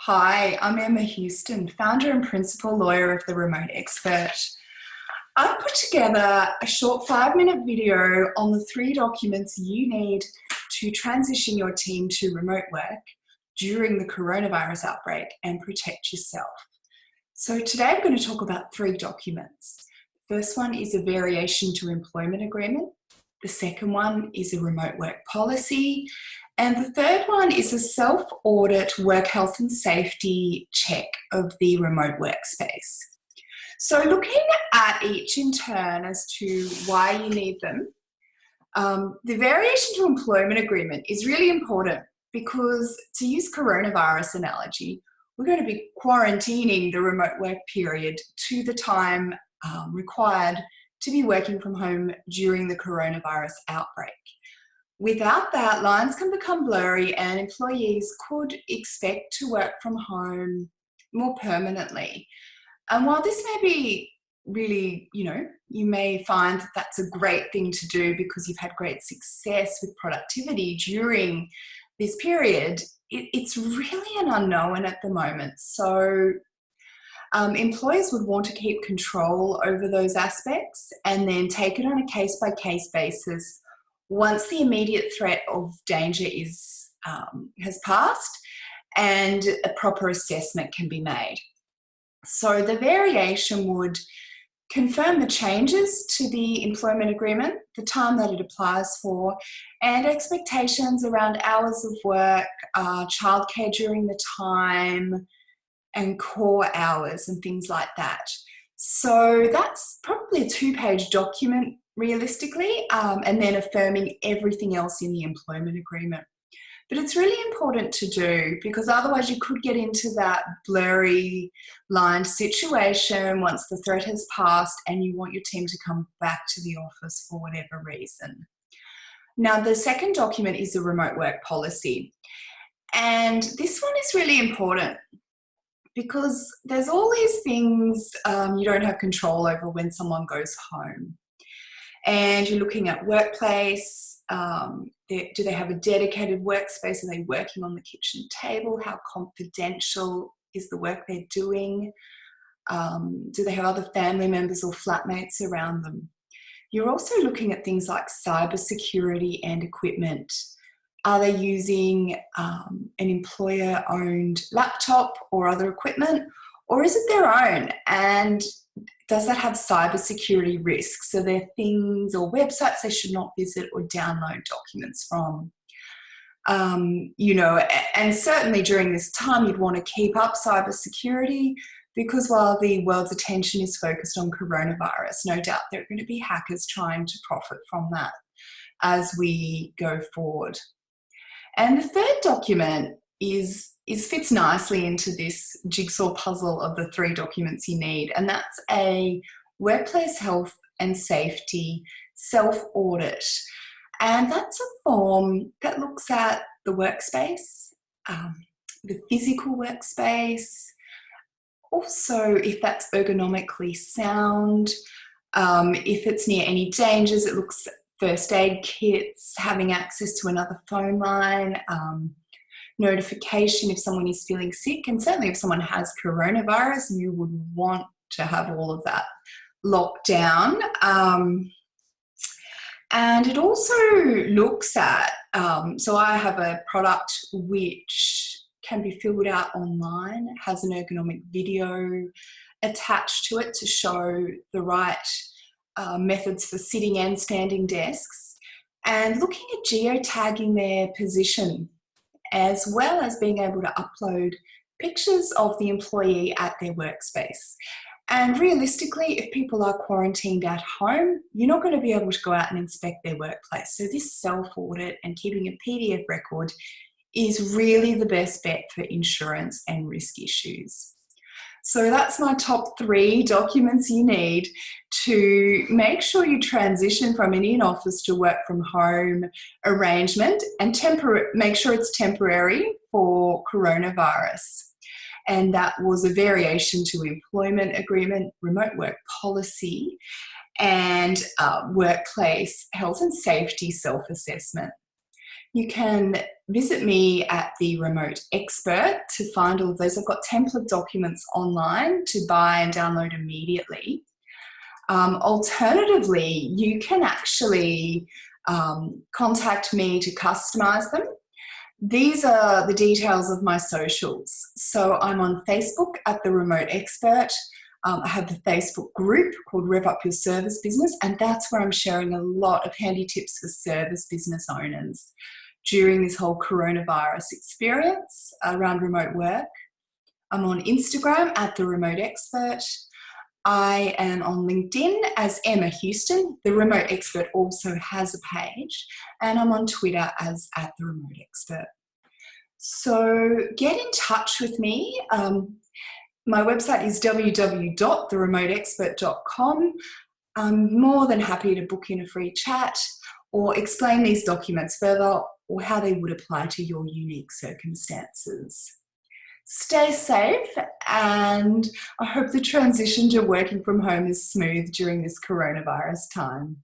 Hi, I'm Emma Heuston, founder and principal lawyer of The Remote Expert. I've put together a short 5-minute video on the 3 documents you need to transition your team to remote work during the coronavirus outbreak and protect yourself. So today I'm going to talk about 3 documents. The first one is a variation to employment agreement. The second one is a remote work policy. And the third one is a self-audit work health and safety check of the remote workspace. So looking at each in turn as to why you need them, the variation to employment agreement is really important because, to use coronavirus analogy, we're going to be quarantining the remote work period to the time required to be working from home during the coronavirus outbreak. Without that, lines can become blurry and employees could expect to work from home more permanently. And while this may be really, you may find that that's a great thing to do because you've had great success with productivity during this period, it's really an unknown at the moment. So employers would want to keep control over those aspects and then take it on a case-by-case basis once the immediate threat of danger has passed and a proper assessment can be made. So the variation would confirm the changes to the employment agreement, the time that it applies for, and expectations around hours of work, childcare during the time, and core hours and things like that. So that's probably a 2-page document realistically, and then affirming everything else in the employment agreement. But it's really important to do because otherwise you could get into that blurry lined situation once the threat has passed and you want your team to come back to the office for whatever reason. Now, the second document is a remote work policy. And this one is really important because there's all these things you don't have control over when someone goes home. And you're looking at workplace, do they have a dedicated workspace? Are they working on the kitchen table? How confidential is the work they're doing? Do they have other family members or flatmates around them? You're also looking at things like cybersecurity and equipment. Are they using an employer-owned laptop or other equipment, or is it their own? And does that have cybersecurity risks? Are there things or websites they should not visit or download documents from? And certainly during this time, you'd want to keep up cybersecurity because while the world's attention is focused on coronavirus, no doubt there are going to be hackers trying to profit from that as we go forward. And the third document fits nicely into this jigsaw puzzle of the 3 documents you need, and that's a workplace health and safety self-audit. And that's a form that looks at the workspace, the physical workspace, also if that's ergonomically sound, if it's near any dangers, it looks at first aid kits, having access to another phone line, notification if someone is feeling sick, and certainly if someone has coronavirus, you would want to have all of that locked down. And it also looks at, so I have a product which can be filled out online, it has an ergonomic video attached to it to show the right methods for sitting and standing desks, and looking at geotagging their position, as well as being able to upload pictures of the employee at their workspace. And realistically, if people are quarantined at home, you're not going to be able to go out and inspect their workplace. So this self-audit and keeping a PDF record is really the best bet for insurance and risk issues. So that's my top 3 documents you need to make sure you transition from an in-office to work from home arrangement and make sure it's temporary for coronavirus. And that was a variation to employment agreement, remote work policy, and workplace health and safety self-assessment. You can visit me at the Remote Expert to find all of those. I've got template documents online to buy and download immediately. Alternatively, you can actually contact me to customize them. These are the details of my socials. So I'm on Facebook at the Remote Expert. I have the Facebook group called Rev Up Your Service Business, and that's where I'm sharing a lot of handy tips for service business owners during this whole coronavirus experience around remote work. I'm on Instagram at the Remote Expert. I am on LinkedIn as Emma Heuston. The Remote Expert also has a page, and I'm on Twitter as at the Remote Expert. So get in touch with me. My website is www.theremotexpert.com. I'm more than happy to book in a free chat or explain these documents further or how they would apply to your unique circumstances. Stay safe, and I hope the transition to working from home is smooth during this coronavirus time.